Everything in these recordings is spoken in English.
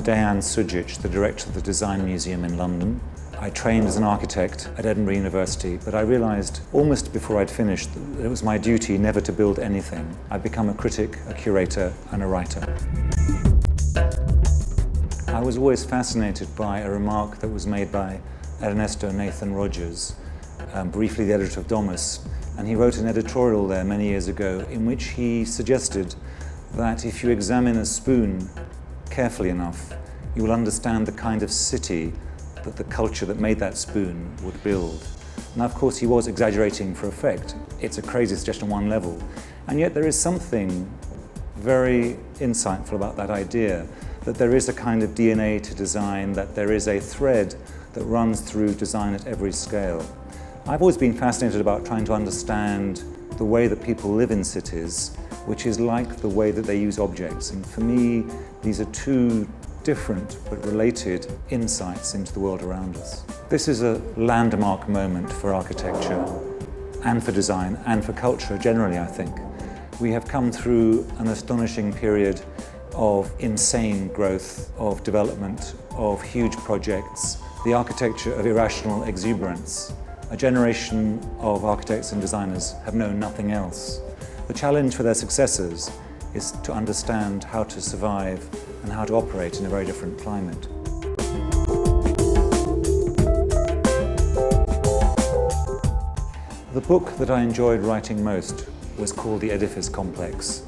Deyan Sudjic, the director of the Design Museum in London. I trained as an architect at Edinburgh University, but I realised almost before I'd finished that it was my duty never to build anything. I'd become a critic, a curator and a writer. I was always fascinated by a remark that was made by Ernesto Nathan Rogers, briefly the editor of Domus, and he wrote an editorial there many years ago in which he suggested that if you examine a spoon carefully enough, you will understand the kind of city that the culture that made that spoon would build. Now, of course, he was exaggerating for effect. It's a crazy suggestion on one level, and yet there is something very insightful about that idea, that there is a kind of DNA to design, that there is a thread that runs through design at every scale. I've always been fascinated about trying to understand the way that people live in cities, which is like the way that they use objects. And for me, these are two different but related insights into the world around us. This is a landmark moment for architecture and for design and for culture generally, I think. We have come through an astonishing period of insane growth, of development, of huge projects, the architecture of irrational exuberance. A generation of architects and designers have known nothing else. The challenge for their successors is to understand how to survive and how to operate in a very different climate. The book that I enjoyed writing most was called The Edifice Complex.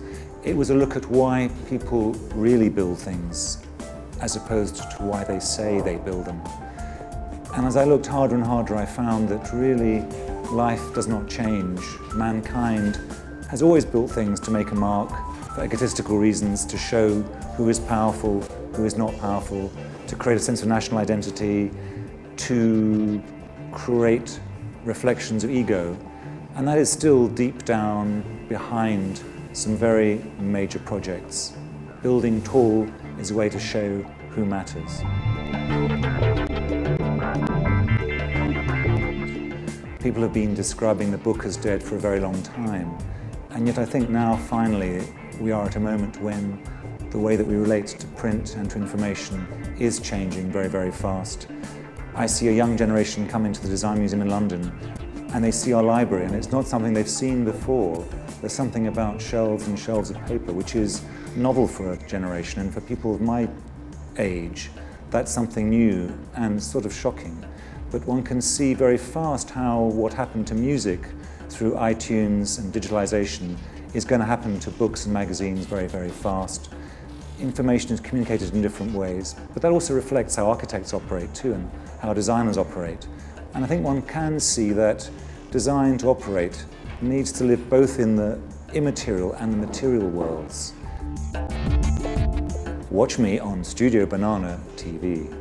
It was a look at why people really build things, as opposed to why they say they build them. And as I looked harder and harder, I found that really life does not change. Mankind has always built things to make a mark, for egotistical reasons, to show who is powerful, who is not powerful, to create a sense of national identity, to create reflections of ego. And that is still deep down behind some very major projects. Building tall is a way to show who matters. People have been describing the book as dead for a very long time, and yet I think now finally we are at a moment when the way that we relate to print and to information is changing very, very fast. I see a young generation come into the Design Museum in London and they see our library, and it's not something they've seen before. There's something about shelves and shelves of paper which is novel for a generation, and for people of my age that's something new and sort of shocking. But one can see very fast how what happened to music through iTunes and digitalization is going to happen to books and magazines very, very fast. Information is communicated in different ways, but that also reflects how architects operate too, and how designers operate. And I think one can see that design to operate needs to live both in the immaterial and the material worlds. Watch me on Studio Banana TV.